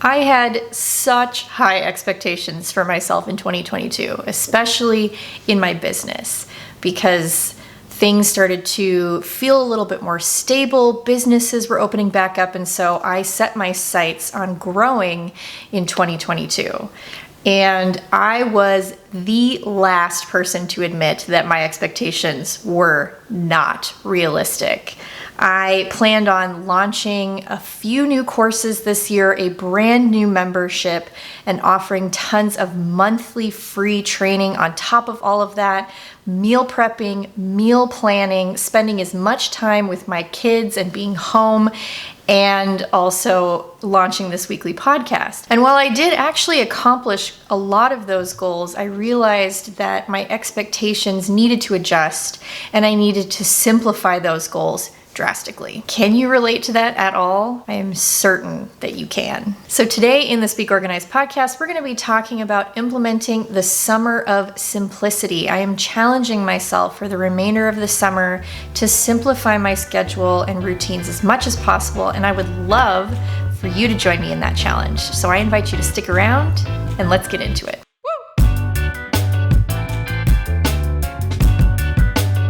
I had such high expectations for myself in 2022, especially in my business, because things started to feel a little bit more stable. Businesses were opening back up, and so I set my sights on growing in 2022. And I was the last person to admit that my expectations were not realistic. I planned on launching a few new courses this year, a brand new membership, and offering tons of monthly free training on top of all of that, meal prepping, meal planning, spending as much time with my kids and being home, and also launching this weekly podcast. And while I did actually accomplish a lot of those goals, I realized that my expectations needed to adjust and I needed to simplify those goals drastically. Can you relate to that at all? I am certain that you can. So today in the Speak Organized podcast, we're going to be talking about implementing the summer of simplicity. I am challenging myself for the remainder of the summer to simplify my schedule and routines as much as possible, and I would love for you to join me in that challenge. So I invite you to stick around and let's get into it.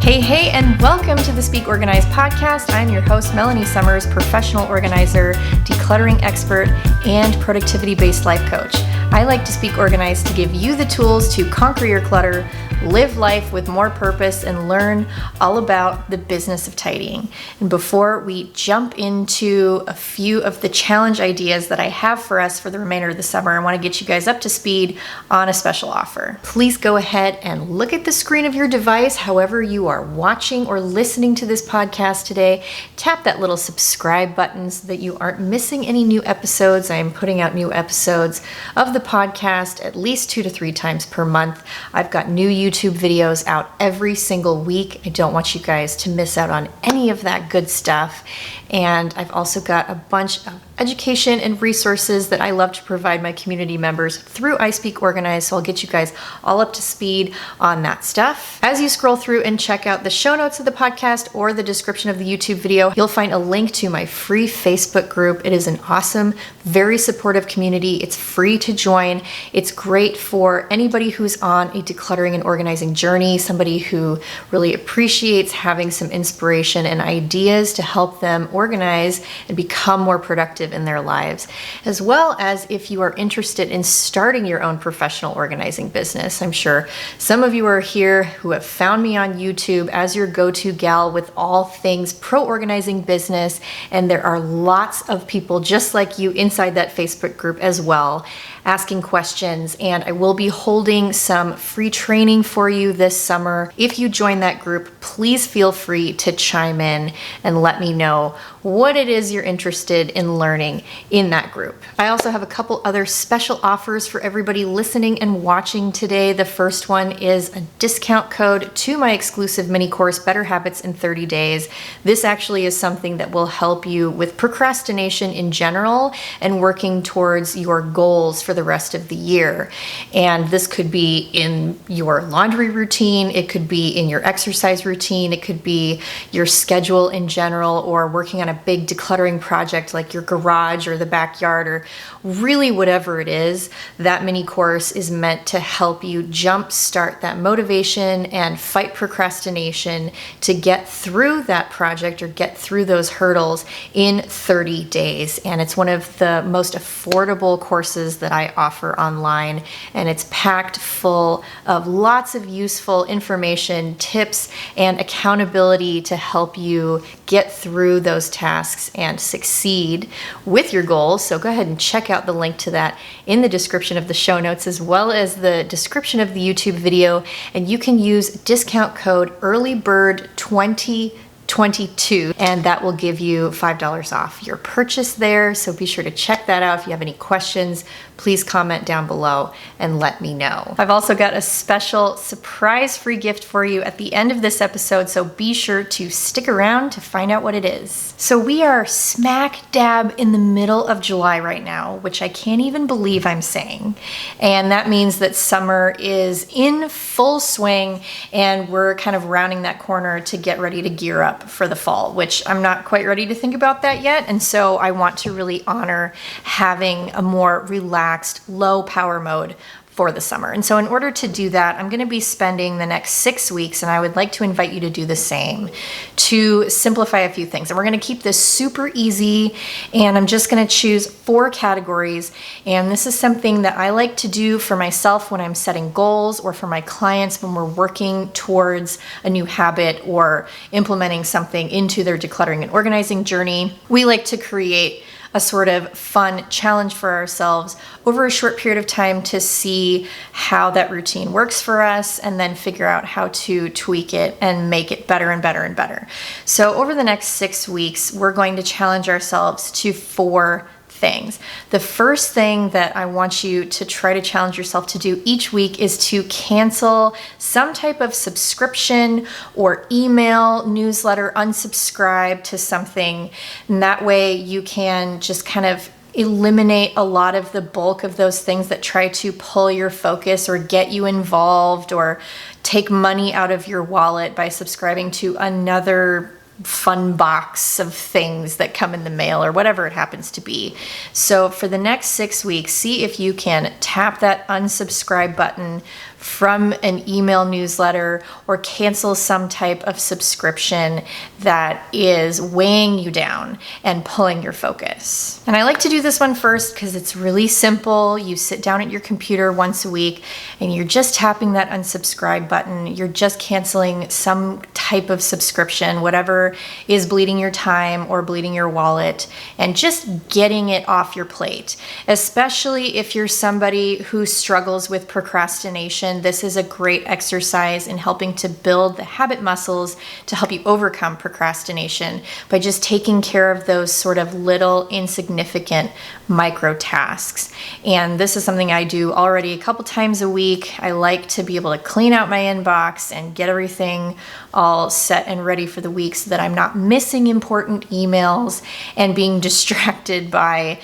Hey, and welcome to the Speak Organized podcast. I'm your host, Melanie Summers, professional organizer, decluttering expert, and productivity-based life coach. I like to speak organized to give you the tools to conquer your clutter, live life with more purpose, and learn all about the business of tidying. And before we jump into a few of the challenge ideas that I have for us for the remainder of the summer, I want to get you guys up to speed on a special offer. Please go ahead and look at the screen of your device, however you are watching or listening to this podcast today. Tap that little subscribe button so that you aren't missing any new episodes. I am putting out new episodes of the podcast at least 2 to 3 times per month. I've got new YouTube videos out every single week. I don't want you guys to miss out on any of that good stuff. And I've also got a bunch of education and resources that I love to provide my community members through I Speak Organized, so I'll get you guys all up to speed on that stuff. As you scroll through and check out the show notes of the podcast or the description of the YouTube video, you'll find a link to my free Facebook group. It is an awesome, very supportive community. It's free to join. It's great for anybody who's on a decluttering and organizing journey, somebody who really appreciates having some inspiration and ideas to help them organize and become more productive in their lives, as well as if you are interested in starting your own professional organizing business. I'm sure some of you are here who have found me on YouTube as your go-to gal with all things pro organizing business, and there are lots of people just like you inside that Facebook group as well, asking questions, and I will be holding some free training for you this summer. If you join that group, please feel free to chime in and let me know what it is you're interested in learning in that group. I also have a couple other special offers for everybody listening and watching today. The first one is a discount code to my exclusive mini course, Better Habits in 30 Days. This actually is something that will help you with procrastination in general and working towards your goals for the rest of the year. And this could be in your laundry routine, it could be in your exercise routine, it could be your schedule in general, or working on a big decluttering project like your garage or the backyard, or really whatever it is. That mini course is meant to help you jumpstart that motivation and fight procrastination to get through that project or get through those hurdles in 30 days. And it's one of the most affordable courses that I offer online, and it's packed full of lots of useful information, tips, and accountability to help you get through those tasks and succeed with your goals. So go ahead and check out the link to that in the description of the show notes, as well as the description of the YouTube video, and you can use discount code EARLYBIRD2022, and that will give you $5 off your purchase there. So be sure to check that out. If you have any questions, please comment down below and let me know. I've also got a special surprise free gift for you at the end of this episode, so be sure to stick around to find out what it is. So we are smack dab in the middle of July right now, which I can't even believe I'm saying. And that means that summer is in full swing and we're kind of rounding that corner to get ready to gear up up for the fall, which I'm not quite ready to think about that yet. And so I want to really honor having a more relaxed, low power mode for the summer. And so in order to do that, I'm going to be spending the next 6 weeks, and I would like to invite you to do the same, to simplify a few things. And we're going to keep this super easy, and I'm just going to choose 4 categories. And this is something that I like to do for myself when I'm setting goals, or for my clients when we're working towards a new habit or implementing something into their decluttering and organizing journey. We like to create a sort of fun challenge for ourselves over a short period of time to see how that routine works for us, and then figure out how to tweak it and make it better and better and better. So over the next 6 weeks, we're going to challenge ourselves to 4 things. The first thing that I want you to try to challenge yourself to do each week is to cancel some type of subscription or email, newsletter, unsubscribe to something. And that way you can just kind of eliminate a lot of the bulk of those things that try to pull your focus or get you involved or take money out of your wallet by subscribing to another fun box of things that come in the mail or whatever it happens to be. So for the next 6 weeks, see if you can tap that unsubscribe button from an email newsletter or cancel some type of subscription that is weighing you down and pulling your focus. And I like to do this one first because it's really simple. You sit down at your computer once a week and you're just tapping that unsubscribe button. You're just canceling some type of subscription, whatever is bleeding your time or bleeding your wallet, and just getting it off your plate. Especially if you're somebody who struggles with procrastination, this is a great exercise in helping to build the habit muscles to help you overcome procrastination by just taking care of those sort of little insignificant micro tasks. And this is something I do already a couple times a week. I like to be able to clean out my inbox and get everything all set and ready for the week so that I'm not missing important emails and being distracted by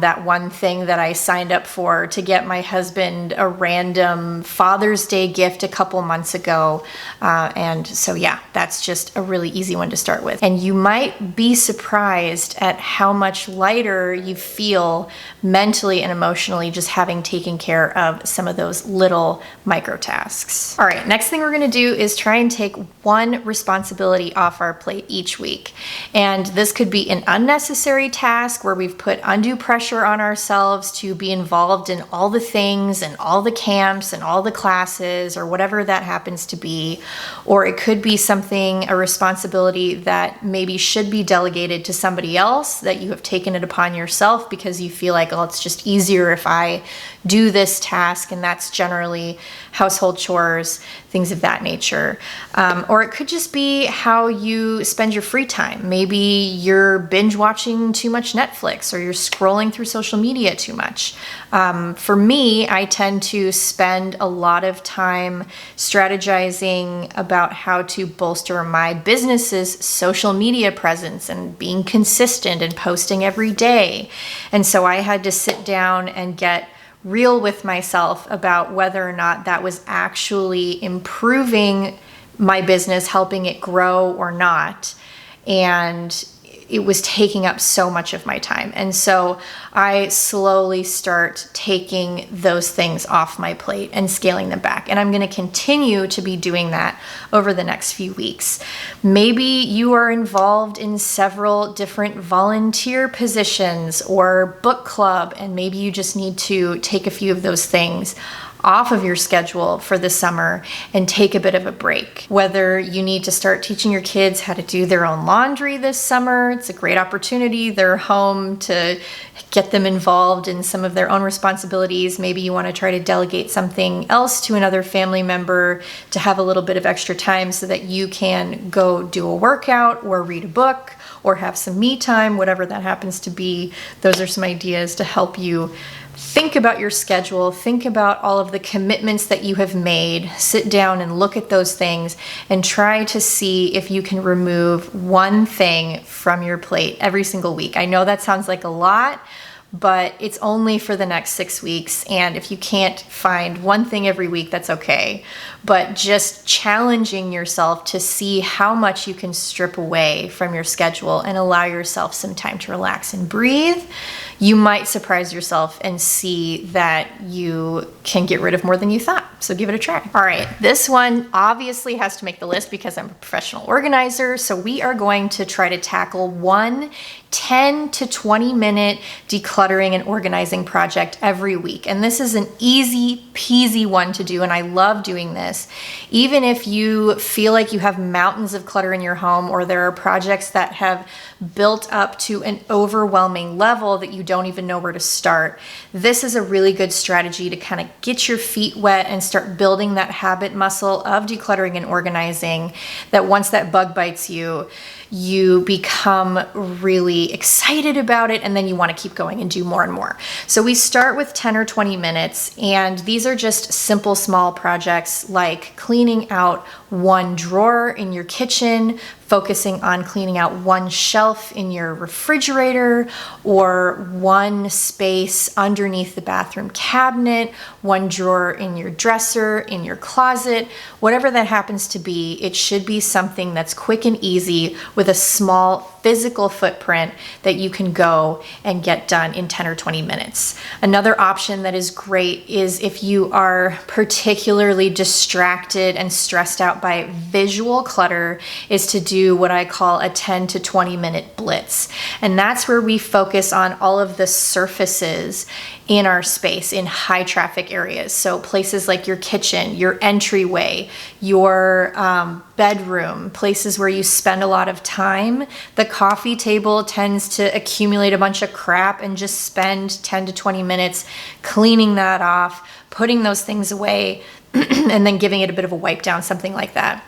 that one thing that I signed up for to get my husband a random Father's Day gift a couple months ago. And so, that's just a really easy one to start with. And you might be surprised at how much lighter you feel mentally and emotionally just having taken care of some of those little micro tasks. All right, next thing we're going to do is try and take one responsibility off our plate each week. And this could be an unnecessary task where we've put undue pressure on ourselves to be involved in all the things and all the camps and all the classes or whatever that happens to be. Or it could be a responsibility that maybe should be delegated to somebody else, that you have taken it upon yourself because you feel like, oh, it's just easier if I do this task, and that's generally household chores, things of that nature. Or it could just be how you spend your free time. Maybe you're binge watching too much Netflix, or you're scrolling through social media too much. For me, I tend to spend a lot of time strategizing about how to bolster my business's social media presence and being consistent and posting every day. And so I had to sit down and get real with myself about whether or not that was actually improving my business, helping it grow or not. And it was taking up so much of my time. And so I slowly start taking those things off my plate and scaling them back. And I'm going to continue to be doing that over the next few weeks. Maybe you are involved in several different volunteer positions or book club, and maybe you just need to take a few of those things off of your schedule for the summer and take a bit of a break. Whether you need to start teaching your kids how to do their own laundry this summer, it's a great opportunity. They're home to get them involved in some of their own responsibilities. Maybe you want to try to delegate something else to another family member to have a little bit of extra time so that you can go do a workout or read a book or have some me time, whatever that happens to be. Those are some ideas to help you think about your schedule, think about all of the commitments that you have made, sit down and look at those things and try to see if you can remove one thing from your plate every single week. I know that sounds like a lot, but it's only for the next 6 weeks. And if you can't find one thing every week, that's okay. But just challenging yourself to see how much you can strip away from your schedule and allow yourself some time to relax and breathe, you might surprise yourself and see that you can get rid of more than you thought. So give it a try. All right, this one obviously has to make the list because I'm a professional organizer. So we are going to try to tackle one 10 to 20 minute decluttering and organizing project every week. And this is an easy peasy one to do, and I love doing this. Even if you feel like you have mountains of clutter in your home, or there are projects that have built up to an overwhelming level that you don't even know where to start, this is a really good strategy to kind of get your feet wet and start building that habit muscle of decluttering and organizing, that once that bug bites you, you become really excited about it, and then you want to keep going and do more and more. So we start with 10 or 20 minutes, and these are just simple, small projects like cleaning out one drawer in your kitchen, focusing on cleaning out one shelf in your refrigerator, or one space underneath the bathroom cabinet, one drawer in your dresser, in your closet, whatever that happens to be. It should be something that's quick and easy with a small physical footprint that you can go and get done in 10 or 20 minutes. Another option that is great is if you are particularly distracted and stressed out by visual clutter, is to do what I call a 10 to 20 minute blitz. And that's where we focus on all of the surfaces in our space in high traffic areas. So places like your kitchen, your entryway, your bedroom, places where you spend a lot of time. The coffee table tends to accumulate a bunch of crap, and just spend 10 to 20 minutes cleaning that off, putting those things away, and then giving it a bit of a wipe down, something like that.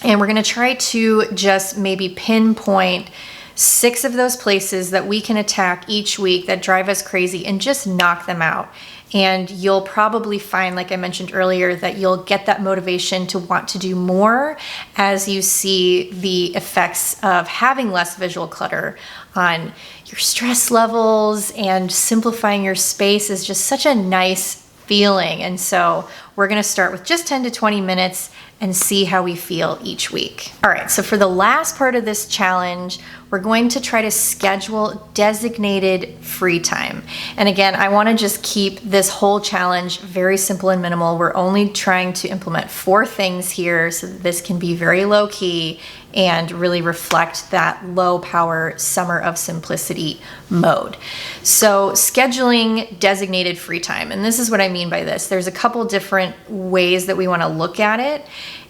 And we're going to try to just maybe pinpoint 6 of those places that we can attack each week that drive us crazy, and just knock them out. And you'll probably find, like I mentioned earlier, that you'll get that motivation to want to do more as you see the effects of having less visual clutter on your stress levels, and simplifying your space is just such a nice feeling. And so we're going to start with just 10 to 20 minutes and see how we feel each week. All right, so for the last part of this challenge, we're going to try to schedule designated free time. And again, I want to just keep this whole challenge very simple and minimal. We're only trying to implement 4 things here, so that this can be very low key and really reflect that low power summer of simplicity mode. So scheduling designated free time, and this is what I mean by this. There's a couple different ways that we want to look at it.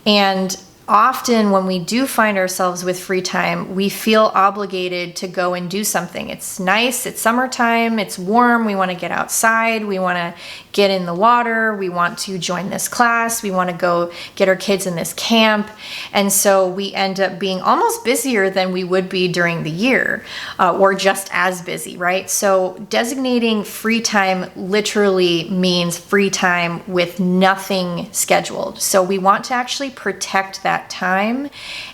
And often when we do find ourselves with free time, we feel obligated to go and do something. It's nice, it's summertime, it's warm, we want to get outside, we want to get in the water, we want to join this class, we want to go get our kids in this camp. And so we end up being almost busier than we would be during the year, or just as busy, right? So designating free time literally means free time with nothing scheduled. So we want to actually protect that time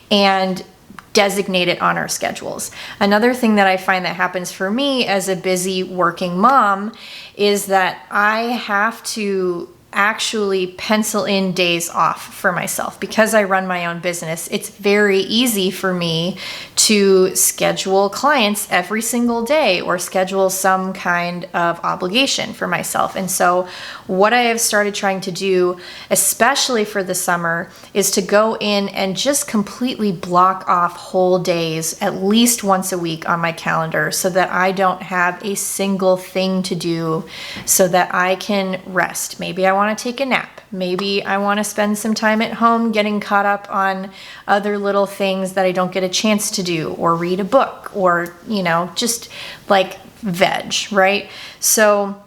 and designate it on our schedules. Another thing that I find that happens for me as a busy working mom is that I have to actually pencil in days off for myself. Because I run my own business, it's very easy for me to schedule clients every single day, or schedule some kind of obligation for myself. And so what I have started trying to do, especially for the summer, is to go in and just completely block off whole days at least once a week on my calendar, so that I don't have a single thing to do, so that I can rest. Maybe I want to take a nap. Maybe I want to spend some time at home getting caught up on other little things that I don't get a chance to do, or read a book, or, just like veg, right? So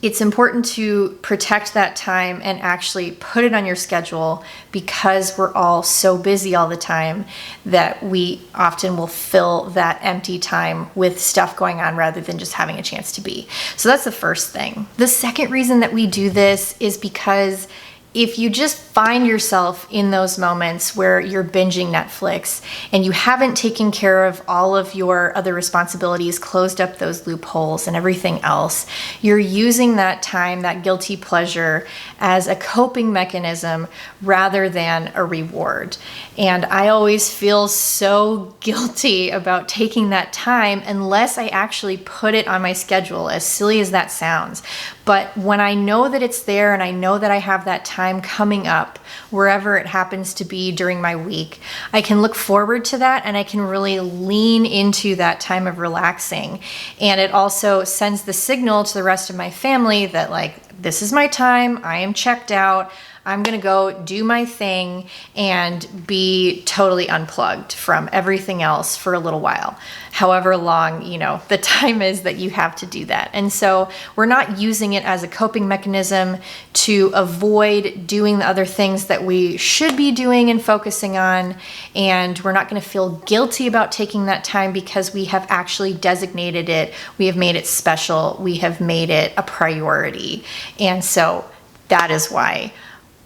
it's important to protect that time and actually put it on your schedule, because we're all so busy all the time that we often will fill that empty time with stuff going on rather than just having a chance to be. So that's the first thing. The second reason that we do this is because if you just find yourself in those moments where you're binging Netflix and you haven't taken care of all of your other responsibilities, closed up those loopholes and everything else, you're using that time, that guilty pleasure, as a coping mechanism rather than a reward. And I always feel so guilty about taking that time unless I actually put it on my schedule, as silly as that sounds. But when I know that it's there and I know that I have that time coming up, wherever it happens to be during my week, I can look forward to that and I can really lean into that time of relaxing. And it also sends the signal to the rest of my family that, like, this is my time, I am checked out, I'm gonna go do my thing and be totally unplugged from everything else for a little while, however long, the time is that you have to do that. And so we're not using it as a coping mechanism to avoid doing the other things that we should be doing and focusing on. And we're not gonna feel guilty about taking that time because we have actually designated it, we have made it special, we have made it a priority. And so that is why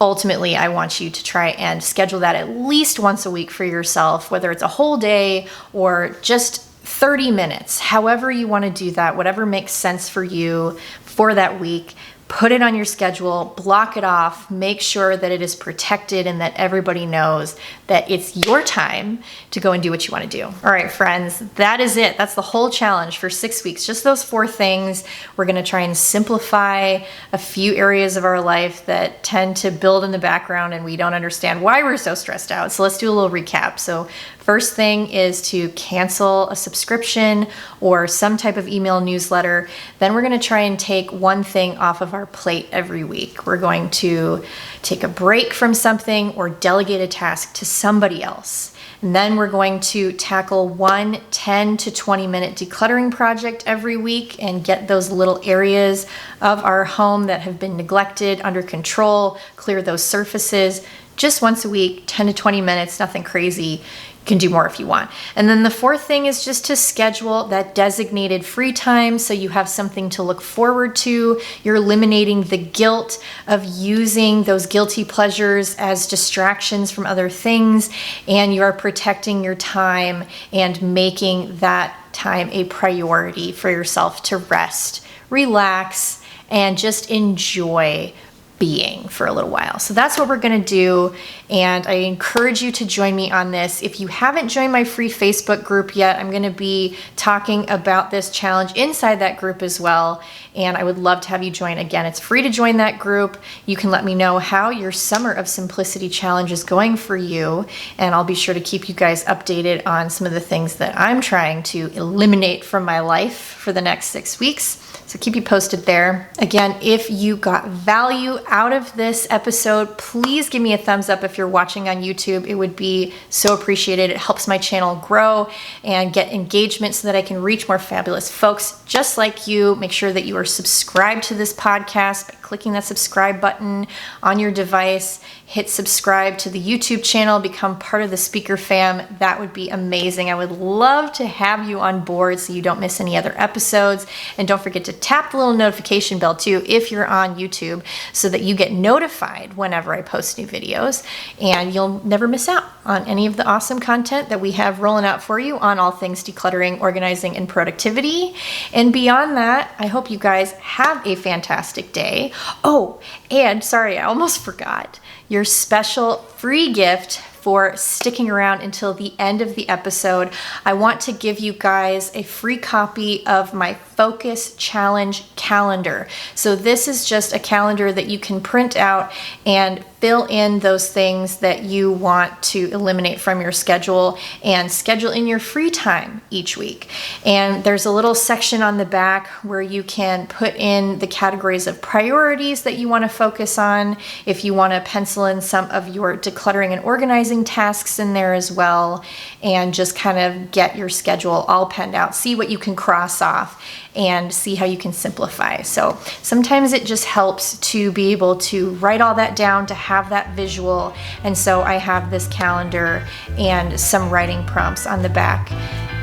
ultimately, I want you to try and schedule that at least once a week for yourself, whether it's a whole day or just 30 minutes, however you want to do that, whatever makes sense for you for that week. Put it on your schedule, block it off, make sure that it is protected and that everybody knows that it's your time to go and do what you want to do. All right, friends, that is it. That's the whole challenge for 6 weeks. Just those 4 things. We're going to try and simplify a few areas of our life that tend to build in the background and we don't understand why we're so stressed out. So let's do a little recap. So first thing is to cancel a subscription or some type of email newsletter. Then we're going to try and take one thing off of our plate every week. We're going to take a break from something or delegate a task to somebody else. And then we're going to tackle one 10 to 20 minute decluttering project every week and get those little areas of our home that have been neglected under control, clear those surfaces just once a week, 10 to 20 minutes, nothing crazy. You can do more if you want. And then the fourth thing is just to schedule that designated free time so you have something to look forward to. You're eliminating the guilt of using those guilty pleasures as distractions from other things, and you are protecting your time and making that time a priority for yourself to rest, relax, and just enjoy being for a little while. So that's what we're going to do. And I encourage you to join me on this. If you haven't joined my free Facebook group yet, I'm going to be talking about this challenge inside that group as well. And I would love to have you join. Again, it's free to join that group. You can let me know how your Summer of Simplicity challenge is going for you. And I'll be sure to keep you guys updated on some of the things that I'm trying to eliminate from my life for the next 6 weeks. So keep you posted there. Again, if you got value out of this episode, please give me a thumbs up if you're watching on YouTube. It would be so appreciated. It helps my channel grow and get engagement so that I can reach more fabulous folks just like you. Make sure that you are subscribed to this podcast by clicking that subscribe button on your device. Hit subscribe to the YouTube channel, become part of the speaker fam. That would be amazing. I would love to have you on board so you don't miss any other episodes. And don't forget to tap the little notification bell too if you're on YouTube so that you get notified whenever I post new videos and you'll never miss out on any of the awesome content that we have rolling out for you on all things decluttering, organizing, and productivity. And beyond that, I hope you guys have a fantastic day. Oh, and sorry, I almost forgot. Your special free gift for sticking around until the end of the episode. I want to give you guys a free copy of my Focus Challenge calendar. So this is just a calendar that you can print out and fill in those things that you want to eliminate from your schedule and schedule in your free time each week. And there's a little section on the back where you can put in the categories of priorities that you want to focus on. If you want to pencil in some of your decluttering and organizing tasks in there as well, and just kind of get your schedule all penned out, see what you can cross off and see how you can simplify. So sometimes it just helps to be able to write all that down, to have that visual. And so I have this calendar and some writing prompts on the back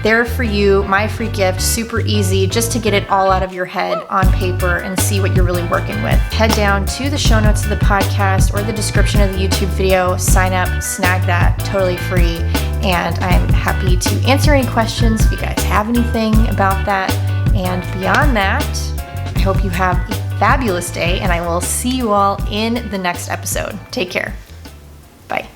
there for you, my free gift, super easy, just to get it all out of your head on paper and see what you're really working with. Head down to the show notes of the podcast or the description of the YouTube video, sign up, snag that, totally free. And I'm happy to answer any questions if you guys have anything about that. And beyond that, I hope you have a fabulous day, and I will see you all in the next episode. Take care. Bye.